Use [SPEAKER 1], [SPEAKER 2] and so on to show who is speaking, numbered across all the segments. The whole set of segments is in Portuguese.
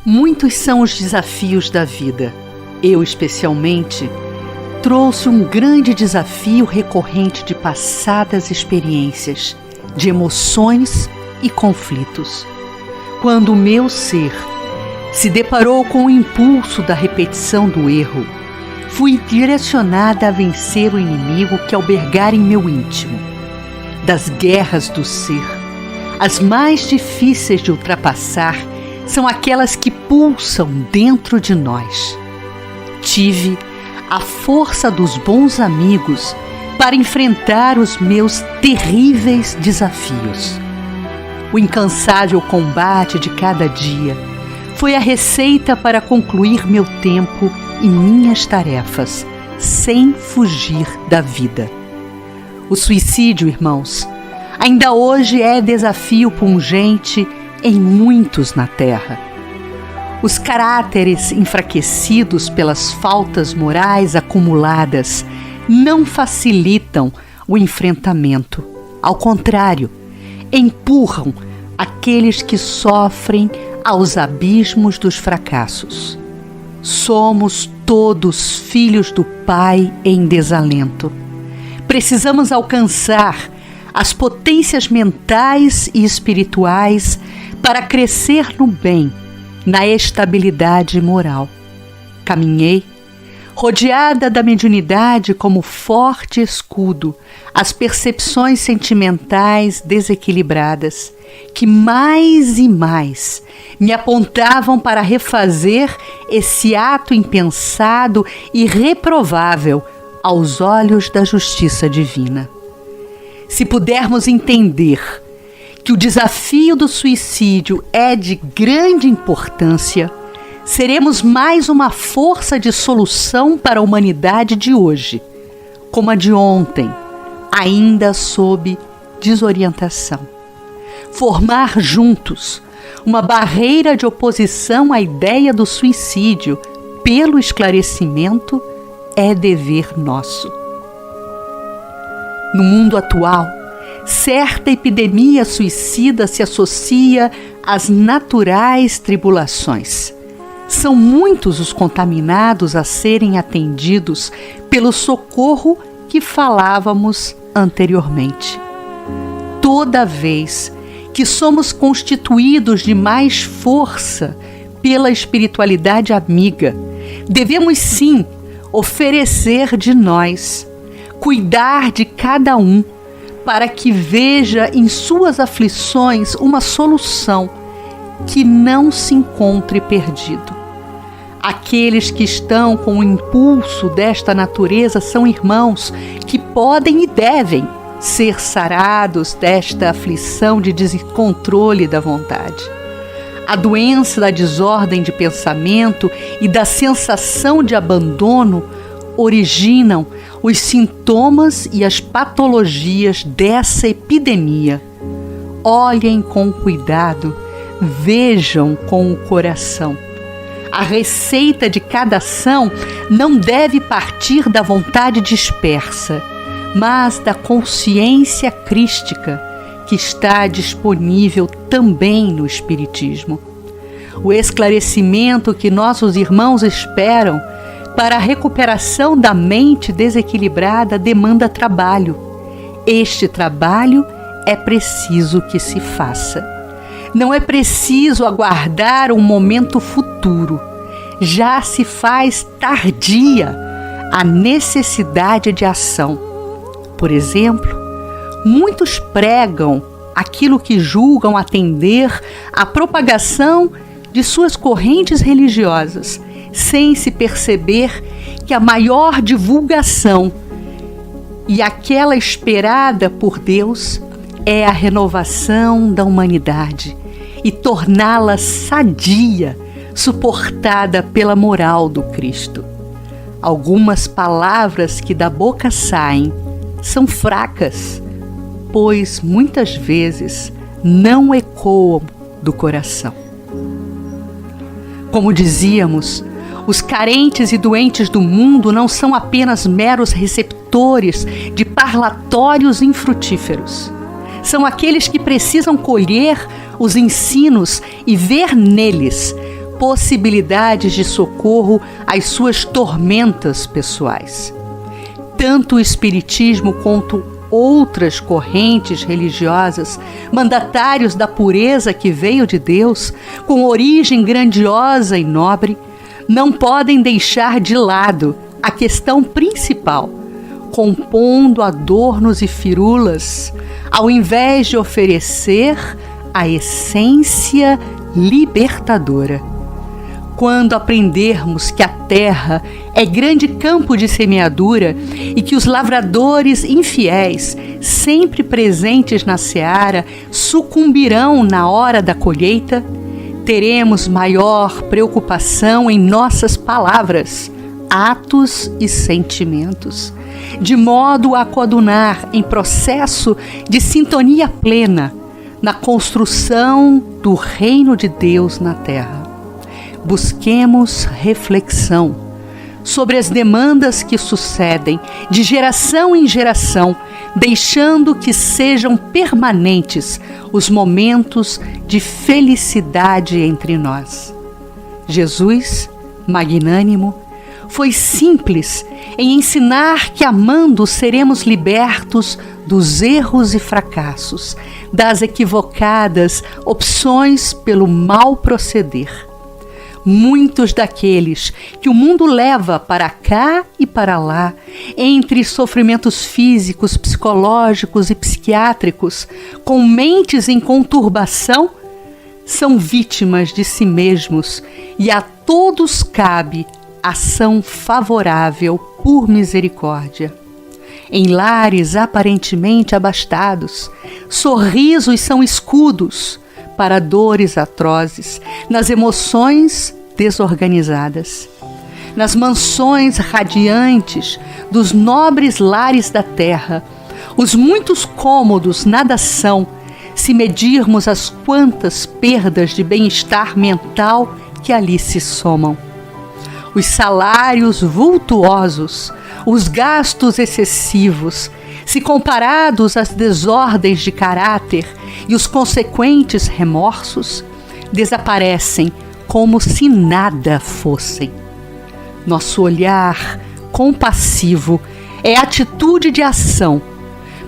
[SPEAKER 1] Muitos são os desafios da vida. Eu, especialmente, trouxe um grande desafio recorrente de passadas experiências, de emoções e conflitos. Quando o meu ser se deparou com o impulso da repetição do erro, fui direcionada a vencer o inimigo que albergara em meu íntimo. Das guerras do ser, as mais difíceis de ultrapassar são aquelas que pulsam dentro de nós. Tive a força dos bons amigos para enfrentar os meus terríveis desafios. O incansável combate de cada dia foi a receita para concluir meu tempo e minhas tarefas, sem fugir da vida. O suicídio, irmãos, ainda hoje é desafio pungente em muitos na Terra. Os caráteres enfraquecidos pelas faltas morais acumuladas não facilitam o enfrentamento. Ao contrário, empurram aqueles que sofrem aos abismos dos fracassos. Somos todos filhos do Pai em desalento. Precisamos alcançar as potências mentais e espirituais para crescer no bem, na estabilidade moral. Caminhei, rodeada da mediunidade como forte escudo, as percepções sentimentais desequilibradas, que mais e mais me apontavam para refazer esse ato impensado e reprovável aos olhos da justiça divina. Se pudermos entender que o desafio do suicídio é de grande importância, seremos mais uma força de solução para a humanidade de hoje, como a de ontem, ainda sob desorientação. Formar juntos uma barreira de oposição à ideia do suicídio pelo esclarecimento é dever nosso. No mundo atual, certa epidemia suicida se associa às naturais tribulações. São muitos os contaminados a serem atendidos pelo socorro que falávamos anteriormente. Toda vez que somos constituídos de mais força pela espiritualidade amiga, devemos sim oferecer de nós, cuidar de cada um, para que veja em suas aflições uma solução, que não se encontre perdido. Aqueles que estão com o impulso desta natureza são irmãos que podem e devem ser sarados desta aflição de descontrole da vontade. A doença da desordem de pensamento e da sensação de abandono originam os sintomas e as patologias dessa epidemia. Olhem com cuidado, vejam com o coração. A receita de cada ação não deve partir da vontade dispersa, mas da consciência crística que está disponível também no Espiritismo. O esclarecimento que nossos irmãos esperam para a recuperação da mente desequilibrada demanda trabalho. Este trabalho é preciso que se faça. Não é preciso aguardar um momento futuro. Já se faz tardia a necessidade de ação. Por exemplo, muitos pregam aquilo que julgam atender à propagação de suas correntes religiosas, sem se perceber que a maior divulgação e aquela esperada por Deus é a renovação da humanidade e torná-la sadia, suportada pela moral do Cristo. Algumas palavras que da boca saem são fracas, pois muitas vezes não ecoam do coração. Como dizíamos, os carentes e doentes do mundo não são apenas meros receptores de parlatórios infrutíferos. São aqueles que precisam colher os ensinos e ver neles possibilidades de socorro às suas tormentas pessoais. Tanto o Espiritismo quanto outras correntes religiosas, mandatários da pureza que veio de Deus, com origem grandiosa e nobre, não podem deixar de lado a questão principal, compondo adornos e firulas, ao invés de oferecer a essência libertadora. Quando aprendermos que a terra é grande campo de semeadura e que os lavradores infiéis, sempre presentes na seara, sucumbirão na hora da colheita, teremos maior preocupação em nossas palavras, atos e sentimentos, de modo a coadunar em processo de sintonia plena na construção do reino de Deus na terra. Busquemos reflexão sobre as demandas que sucedem de geração em geração, deixando que sejam permanentes os momentos de felicidade entre nós. Jesus, magnânimo, foi simples em ensinar que amando seremos libertos dos erros e fracassos, das equivocadas opções pelo mal proceder. Muitos daqueles que o mundo leva para cá e para lá, entre sofrimentos físicos, psicológicos e psiquiátricos, com mentes em conturbação, são vítimas de si mesmos e a todos cabe ação favorável por misericórdia. Em lares aparentemente abastados, sorrisos são escudos para dores atrozes, nas emoções desorganizadas. Nas mansões radiantes dos nobres lares da terra, os muitos cômodos nada são, se medirmos as quantas perdas de bem-estar mental que ali se somam. Os salários vultuosos, os gastos excessivos, se comparados às desordens de caráter e os consequentes remorsos, desaparecem como se nada fossem. Nosso olhar compassivo é atitude de ação.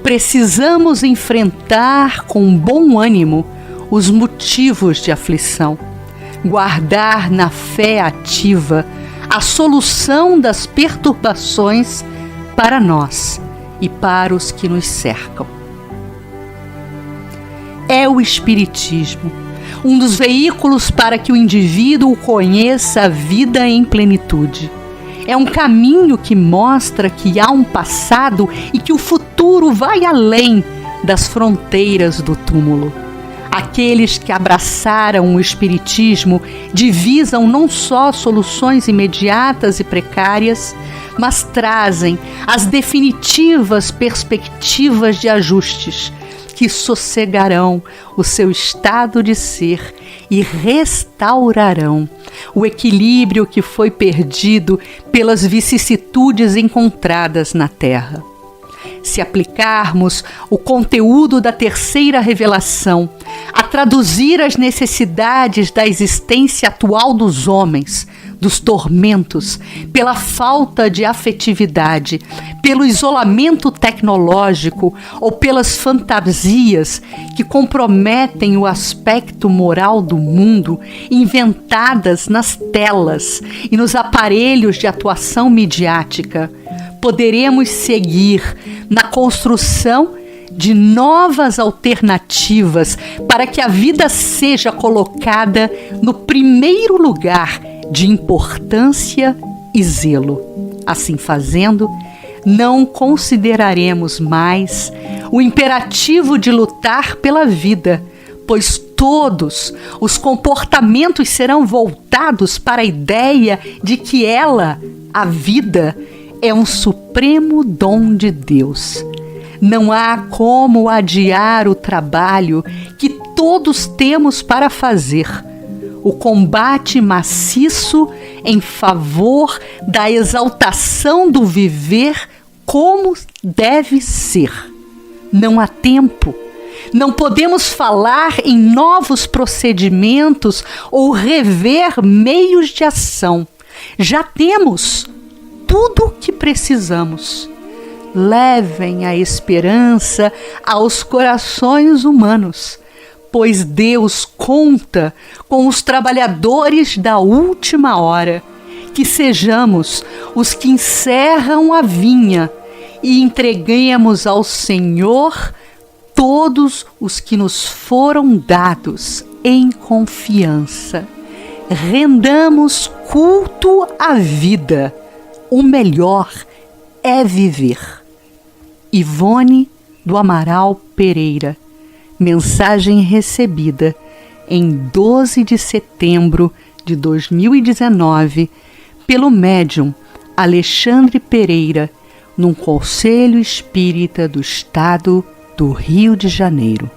[SPEAKER 1] Precisamos enfrentar com bom ânimo os motivos de aflição, guardar na fé ativa a solução das perturbações para nós e para os que nos cercam. É o Espiritismo, um dos veículos para que o indivíduo conheça a vida em plenitude. É um caminho que mostra que há um passado e que o futuro vai além das fronteiras do túmulo. Aqueles que abraçaram o Espiritismo divisam não só soluções imediatas e precárias, mas trazem as definitivas perspectivas de ajustes que sossegarão o seu estado de ser e restaurarão o equilíbrio que foi perdido pelas vicissitudes encontradas na Terra. Se aplicarmos o conteúdo da terceira revelação a traduzir as necessidades da existência atual dos homens, dos tormentos, pela falta de afetividade, pelo isolamento tecnológico ou pelas fantasias que comprometem o aspecto moral do mundo, inventadas nas telas e nos aparelhos de atuação midiática, poderemos seguir na construção de novas alternativas para que a vida seja colocada no primeiro lugar de importância e zelo. Assim fazendo, não consideraremos mais o imperativo de lutar pela vida, pois todos os comportamentos serão voltados para a ideia de que ela, a vida, é um supremo dom de Deus. Não há como adiar o trabalho que todos temos para fazer. O combate maciço em favor da exaltação do viver como deve ser. Não há tempo, Não podemos falar em novos procedimentos ou rever meios de ação. Já temos tudo o que precisamos. Levem a esperança aos corações humanos, pois Deus conta com os trabalhadores da última hora. Que sejamos os que encerram a vinha e entreguemos ao Senhor todos os que nos foram dados em confiança. Rendamos culto à vida. O melhor é viver. Ivone do Amaral Pereira. Mensagem recebida em 12 de setembro de 2019 pelo médium Alexandre Pereira, num conselho espírita do Estado do Rio de Janeiro.